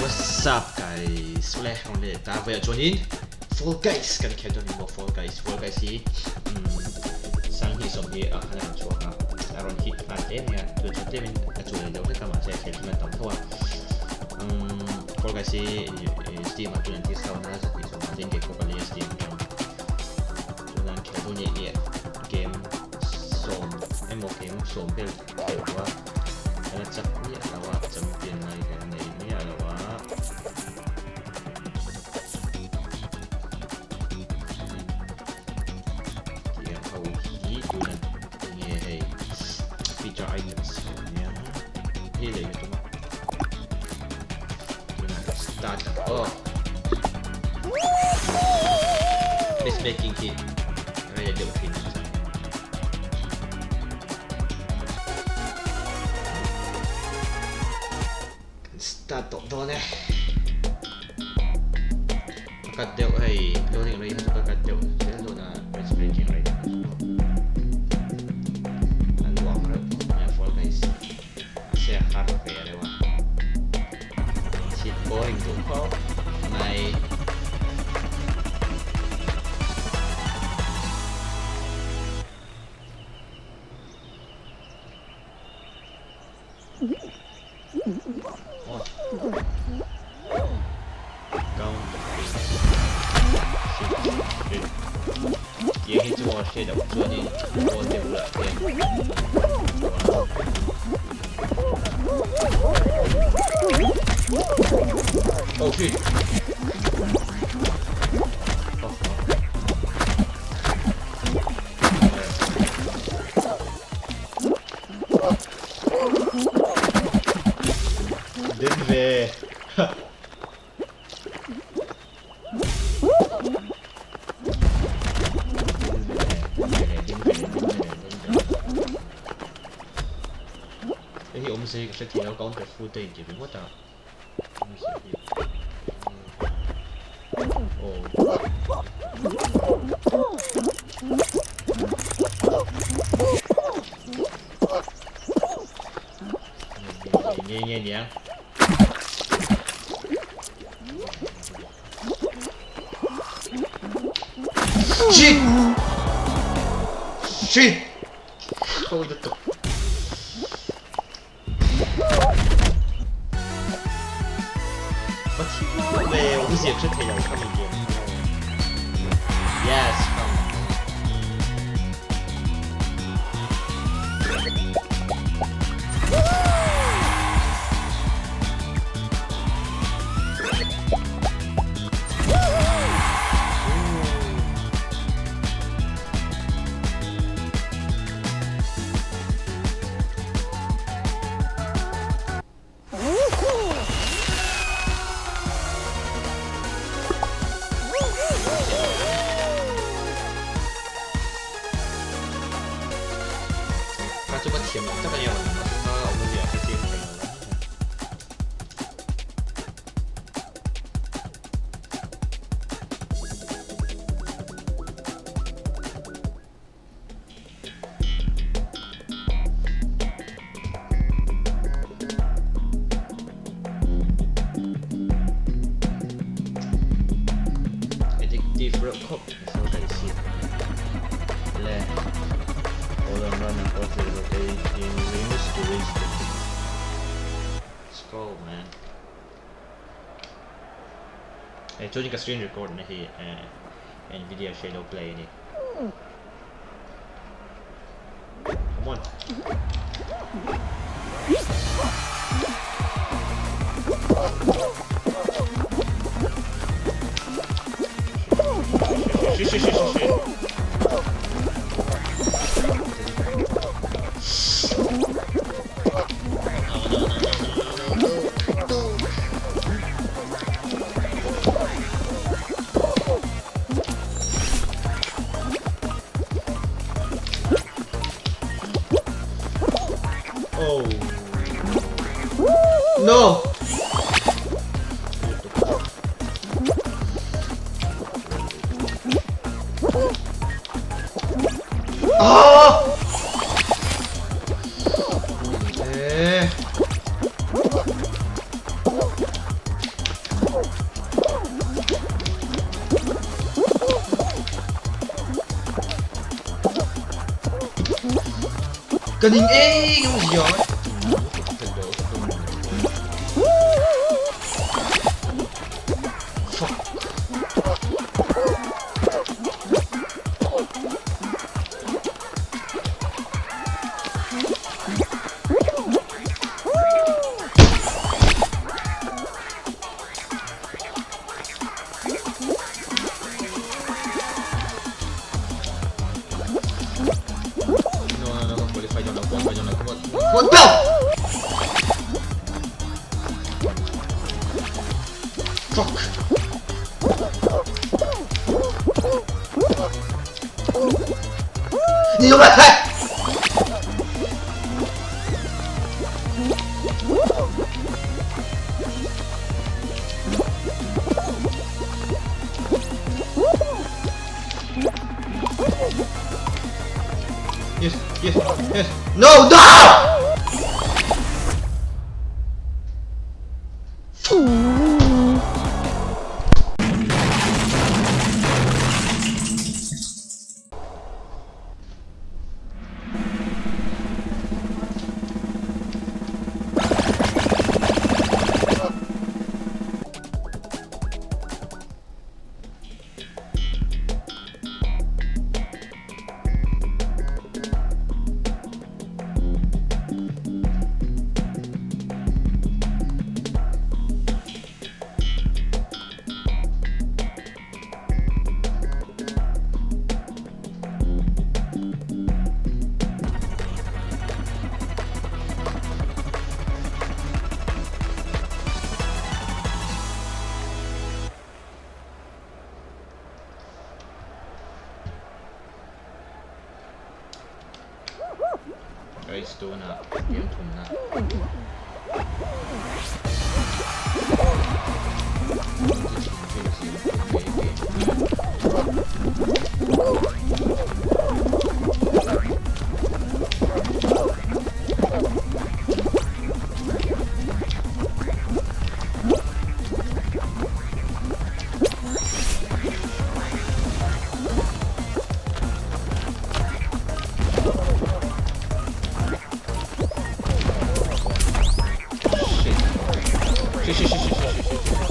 What's up guys? Wala akong ulit. Tayo joinin Fall Guys. Kan Khel joinin mo Fall Guys. Fall Guys si sang hi som hi kana chua ka. Aron hit natin ya. Tu chute min achule daw ka ma sai Khel man tam thwa. Fall Guys si Steam atun ti sa na sa so ma din ke ko kali Steam game. Tunan Khel tu ni game som emo game som bel Khel wa. Ana chak ni alawa champion nai ka nei ni alawa. Feature items ya. Hele itu mah. Start. Oh. Miss making hit. Raya jauh sini. Start tuh nih. Cut jauh, hey. Loading lagi satu cut jauh. Saya tu nak match breaking right. Sẽ khá là vẻ đấy mà shit có hình cũng khó này công shit hiện cho shit đọc cho đi có đều lợi tiền oh shit. Đến về. Cái hiệu MC sẽ thì nó có cái full tiền chỉ biết mất à. Nghe nhỉ? Shit! Shit! Không được tục. But về cái việc rất hay là không được game. Yes, come. coba diam kita kayak mana umum ya kecil addictive rock hop so dari sini le all run across the rotation rings to reach the peak. Let's go, man. Hey, tôi cái screen record này thì Nvidia Shadow Play này. Come on. Shit. Oh no! Ah! Galing yung yun. Fuck. What the? Fuck. You what? Yes, yes, yes. No, no! Guys, doon na. Yung tune na.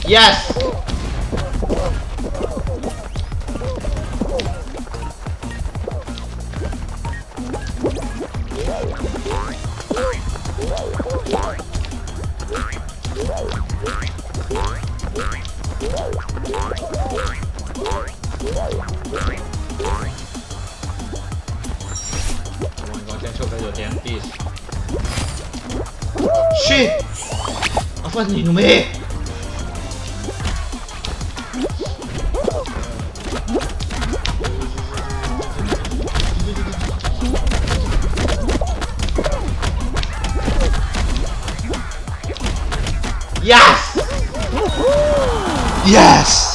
Yes! Shit! Apa ni numeh? Yes! Yes!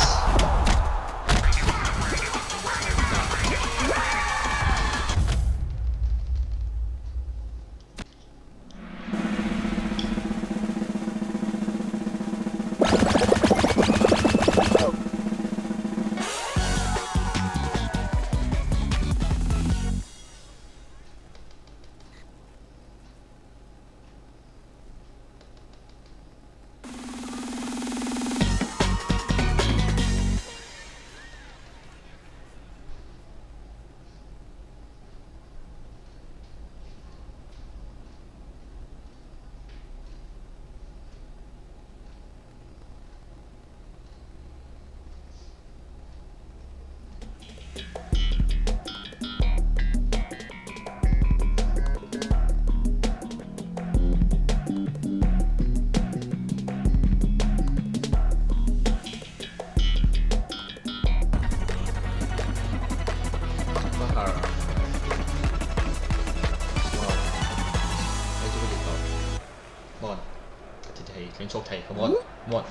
Come on, come on.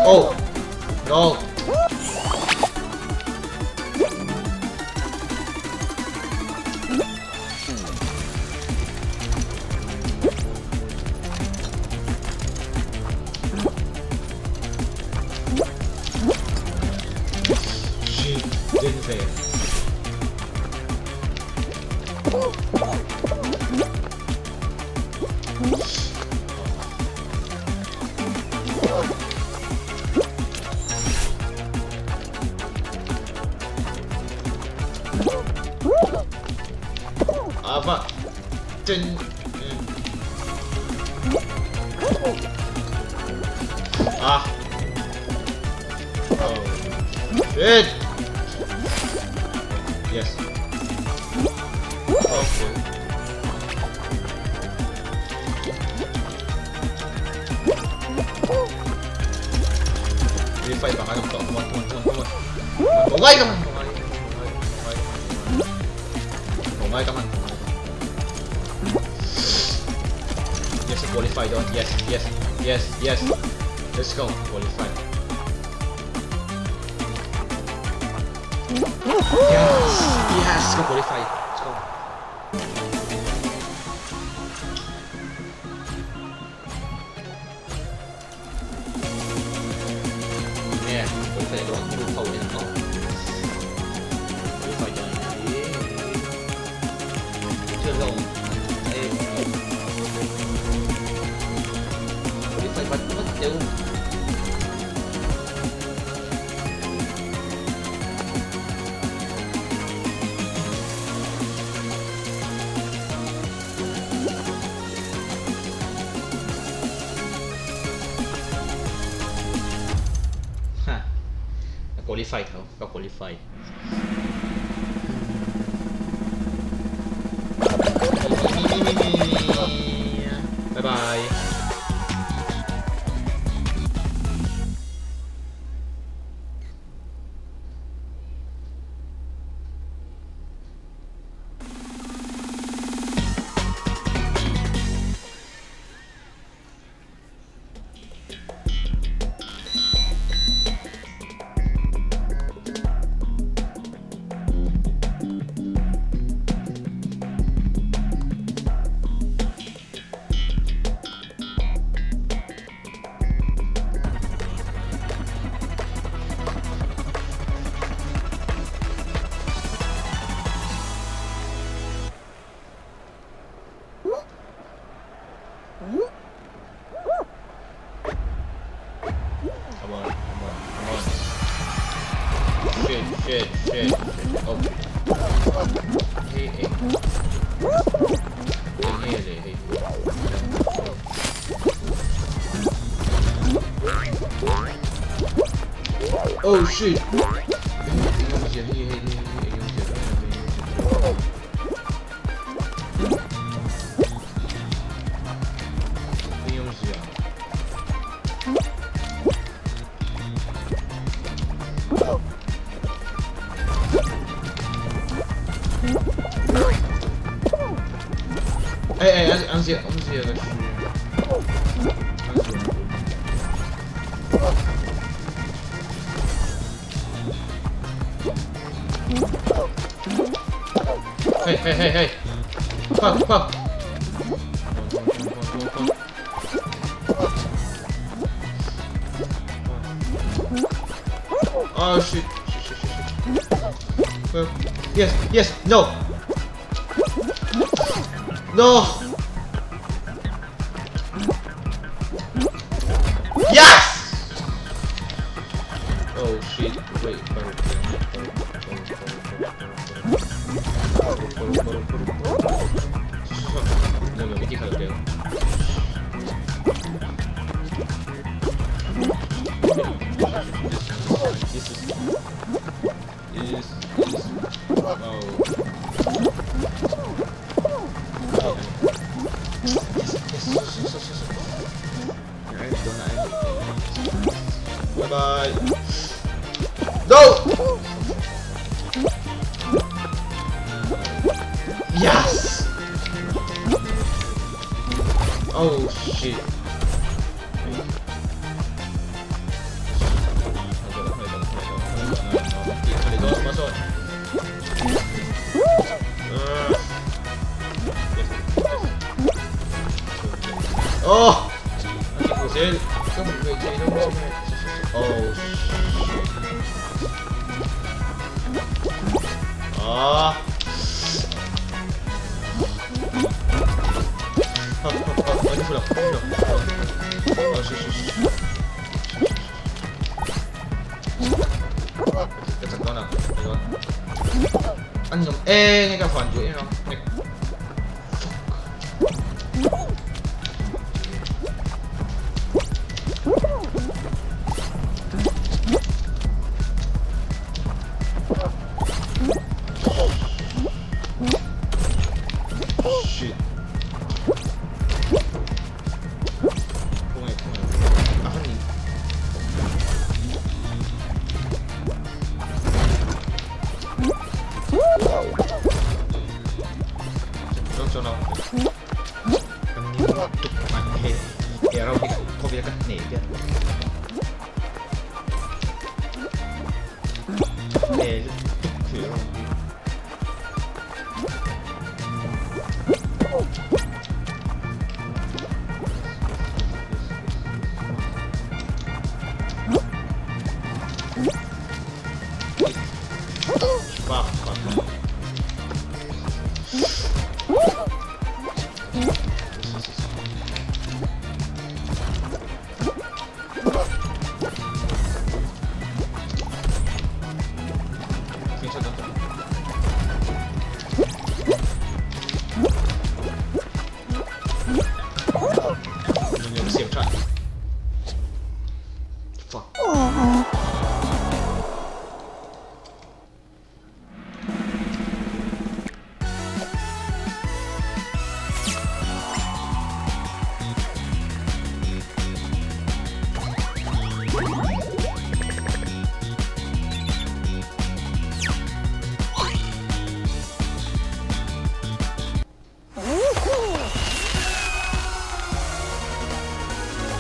Oh, no. 对。啊不，真啊。Oh shit. Yes. Okay. Refight baka yung to. Come on. Bungay ka man. Bungay ka man. Yes, qualified on. Yes. Let's go. Qualified. Yes, go qualify. Let's go. Yeah, qualify doon. Qualify din ako. Qualify doon. Chưa đâu. Qualify bắt đều. Qualifyเขาก็ qualify บ๊ายบายShit. Oh. Hey. Oh shit. Ey, ansiya da shi. Hey. Fuck. Oh shit. Yes. No. Yes! Oh shit. Wait. No, hindi ka lang. This is Bye. Go! Yes! Oh shit. Oh! Pusil. Oh shit. Oh. Ini pulang. Oh, Cái thằng con nào? Anh nhầm. Ê, ngay cả phản chuỗi không? Shit. Apa nih? Cho nó cần như tục mạnh hết để đâu thì có việc cắt nể kia để tục thử wow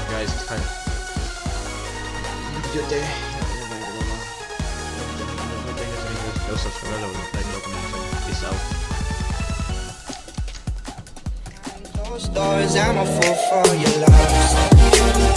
guys, it's kind of video day. Peace out. Stories, I'm a fool for your love.